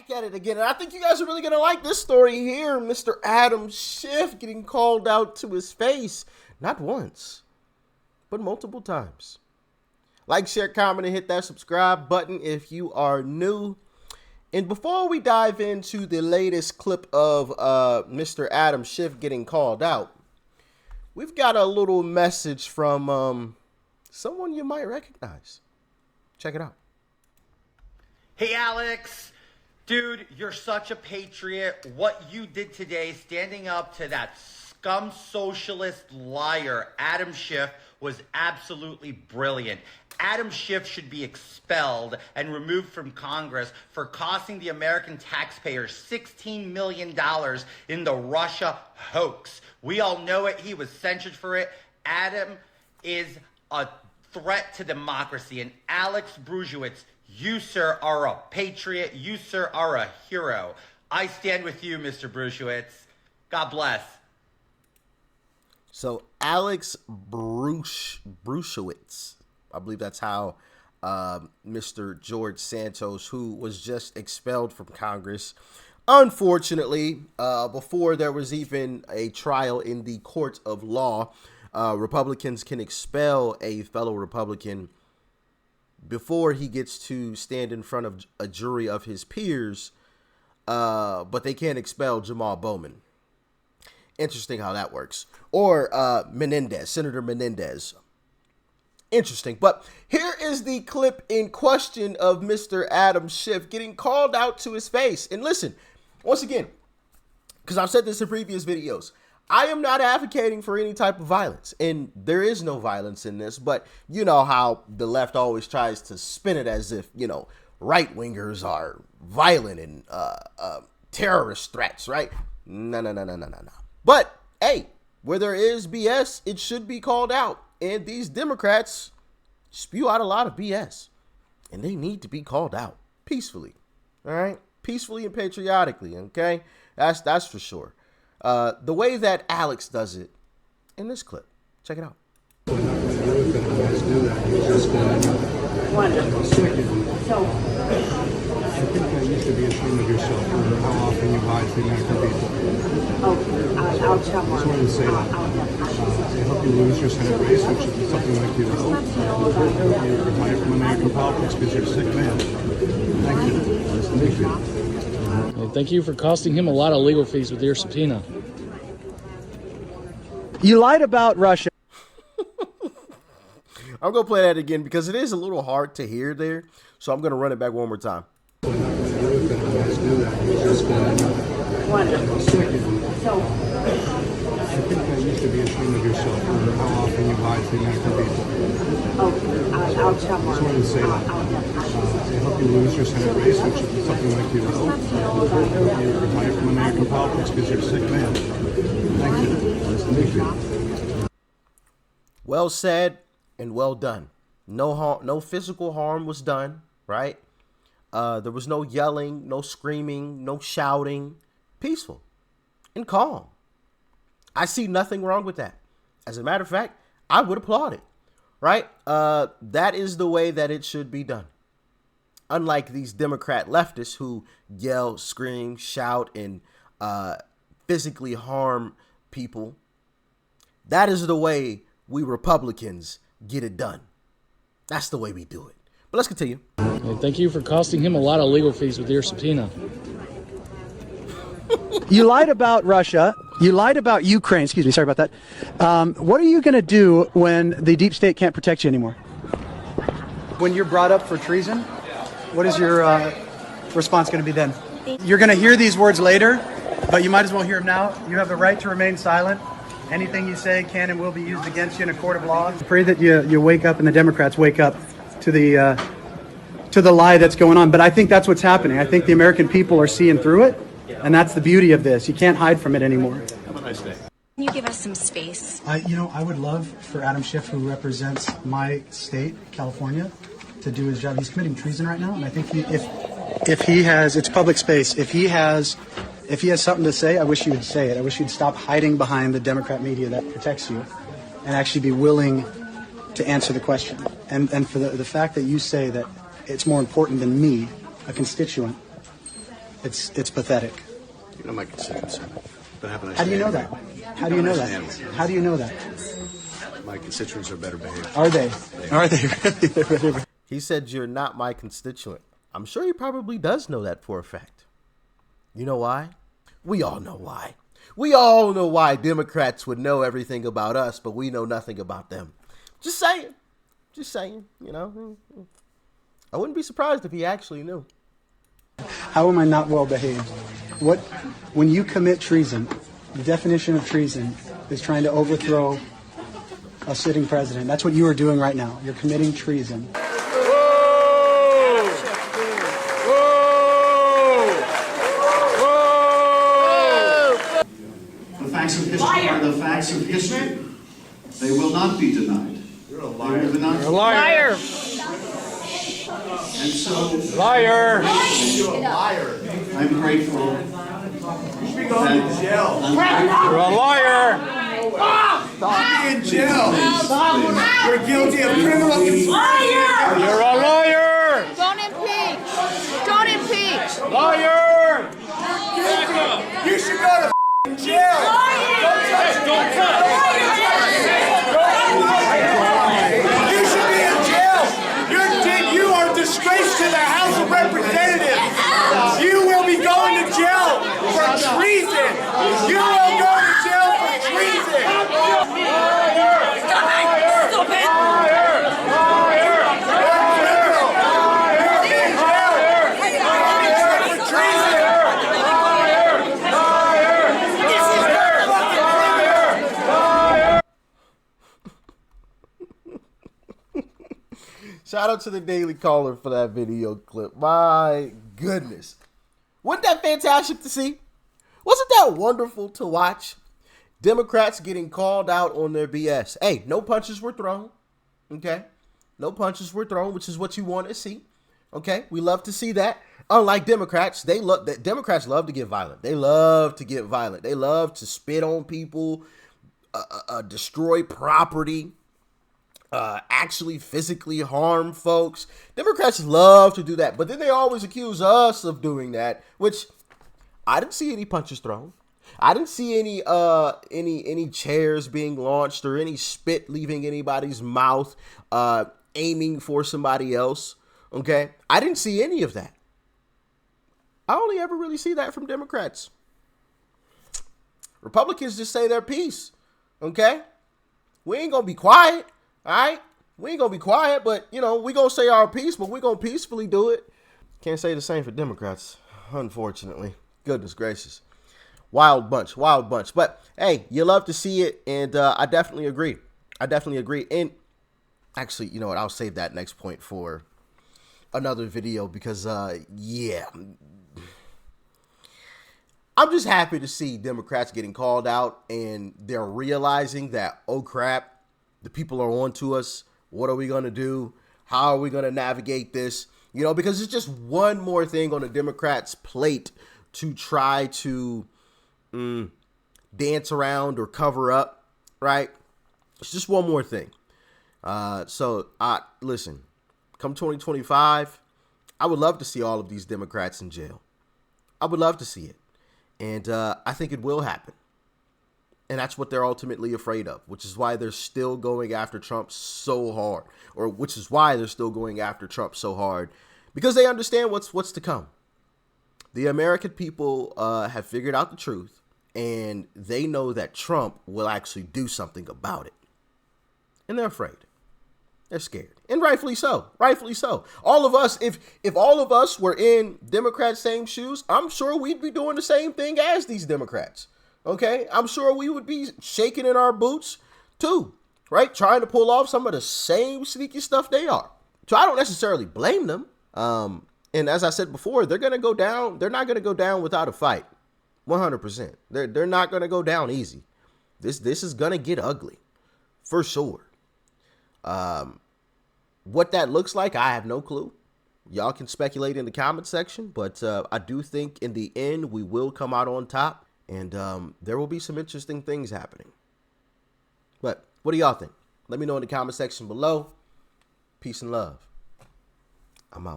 back at it again, and I think you guys are really gonna like this story here. Mr. Adam Schiff getting called out to his face, not once, but multiple times. Like, share, comment, and hit that subscribe button if you are new. And before we dive into the latest clip of Mr. Adam Schiff getting called out, we've got a little message from someone you might recognize. Check it out. Hey, Alex. Dude, you're such a patriot. What you did today, standing up to that scum socialist liar, Adam Schiff, was absolutely brilliant. Adam Schiff should be expelled and removed from Congress for costing the American taxpayers $16 million in the Russia hoax. We all know it. He was censured for it. Adam is a threat to democracy. And Alex Brusiewicz, you, sir, are a patriot. You, sir, are a hero. I stand with you, Mr. Brusiewicz. God bless. So Alex Brusiewicz, I believe that's how Mr. George Santos, who was just expelled from Congress, unfortunately, before there was even a trial in the court of law, Republicans can expel a fellow Republican before he gets to stand in front of a jury of his peers, but they can't expel Jamal Bowman. Interesting how that works. Or Menendez, Senator Menendez. Interesting. But here is the clip in question of Mr. Adam Schiff getting called out to his face. And listen, once again, because I've said this in previous videos, I am not advocating for any type of violence, and there is no violence in this, but you know how the left always tries to spin it as if, you know, right-wingers are violent and terrorist threats, right? No. But, hey, where there is BS, it should be called out, and these Democrats spew out a lot of BS, and they need to be called out peacefully, all right? Peacefully and patriotically, okay? That's for sure. The way that Alex does it in this clip. Check it out. Wonderful. So, I think you should be ashamed of yourself for how often you lie to the American people. Okay, I'll tell I just wanted to say that. I hope you lose your Senate race, which is something like you hope. You retire from American politics because you're a sick man. Thank you. Thank you. And thank you for costing him a lot of legal fees with your subpoena. You lied about Russia. I'm going to play that again because it is a little hard to hear there. So I'm going to run it back one more time. Wonderful. So, I think you should be ashamed of yourself for how often you lie to the American people. okay, I'll tell I just wanted to say that. I hope you lose your Senate race, which is something like you hope. You retire from American politics because you're a sick man. Thank you. Thank you. Well said and well done. No physical harm was done, right? There was no yelling, no screaming, no shouting. Peaceful and calm. I see nothing wrong with that. As a matter of fact, I would applaud it, right? That is the way that it should be done. Unlike these Democrat leftists who yell, scream, shout, and physically harm people. That is the way we Republicans get it done. That's the way we do it. But let's continue. And thank you for costing him a lot of legal fees with your subpoena. You lied about Russia. You lied about Ukraine. Excuse me. Sorry about that. What are you going to do when the deep state can't protect you anymore? When you're brought up for treason, what is your response going to be then? You're going to hear these words later, but you might as well hear them now. You have the right to remain silent. Anything you say can and will be used against you in a court of law. I pray that you wake up and the Democrats wake up to the lie that's going on. But I think that's what's happening. I think the American people are seeing through it, and that's the beauty of this. You can't hide from it anymore. Have a nice day. Can you give us some space? I would love for Adam Schiff, who represents my state, California, to do his job. He's committing treason right now, and I think if he has, it's public space. If he has something to say, I wish he would say it. I wish he'd stop hiding behind the Democrat media that protects you, and actually be willing to answer the question. And for the fact that you say that it's more important than me, a constituent, It's pathetic. You know my constituents. But have a nice How do you day. know that? How do you know that? How do you know that? My constituents are better behaved. Are they? Are they really? He said, "You're not my constituent." I'm sure he probably does know that for a fact. You know why? We all know why. We all know why Democrats would know everything about us, but we know nothing about them. Just saying. Just saying, you know. I wouldn't be surprised if he actually knew. How am I not well behaved? When you commit treason, the definition of treason is trying to overthrow a sitting president. That's what you are doing right now. You're committing treason. The facts of history are the facts of history. They will not be denied. You're a liar. You're a Liar. And so, Liar. you're a liar. I'm grateful. You should be going to jail. You're a liar. Be in jail. You're guilty of criminal conspiracy. You're a liar. Don't impeach! Don't impeach! Liar. You should go to jail. Don't touch. You should be in jail. You are a disgrace to the House of Representatives. You will be going to jail for treason. You will go to jail for treason. Shout out to the Daily Caller for that video clip. My goodness. Wasn't that fantastic to see? Wasn't that wonderful to watch? Democrats getting called out on their BS. Hey, no punches were thrown. Okay? No punches were thrown, which is what you want to see. Okay? We love to see that. Unlike Democrats, Democrats love to get violent. They love to get violent. They love to spit on people, destroy property, actually physically harm folks. Democrats love to do that, but then they always accuse us of doing that, which I didn't see any punches thrown. I didn't see any chairs being launched or any spit leaving anybody's mouth, aiming for somebody else. Okay, I didn't see any of that. I only ever really see that from Democrats. Republicans just say their piece. Okay, we ain't gonna be quiet. All right, we ain't gonna be quiet, but you know we gonna say our piece, but we gonna peacefully do it. Can't say the same for Democrats, unfortunately. Goodness gracious, wild bunch, wild bunch. But hey, you love to see it, and I definitely agree. And actually, you know what? I'll save that next point for another video because yeah, I'm just happy to see Democrats getting called out, and they're realizing that, oh crap, the people are on to us. What are we going to do? How are we going to navigate this? You know, because it's just one more thing on the Democrats' plate to try to dance around or cover up, right? It's just one more thing. So listen, come 2025, I would love to see all of these Democrats in jail. I would love to see it. And I think it will happen. And that's what they're ultimately afraid of, which is why they're still going after Trump so hard, or which is why they're still going after Trump so hard, because they understand what's to come. The American people have figured out the truth, and they know that Trump will actually do something about it. And they're afraid. They're scared. And rightfully so. Rightfully so. All of us, if all of us were in Democrats' same shoes, I'm sure we'd be doing the same thing as these Democrats. Okay? I'm sure we would be shaking in our boots too, right? Trying to pull off some of the same sneaky stuff they are. So I don't necessarily blame them. And as I said before, they're going to go down. They're not going to go down without a fight. 100%. They're not going to go down easy. This is going to get ugly for sure. What that looks like, I have no clue. Y'all can speculate in the comment section, but I do think in the end we will come out on top, and there will be some interesting things happening. But what do y'all think? Let me know in the comment section below. Peace and love. I'm out.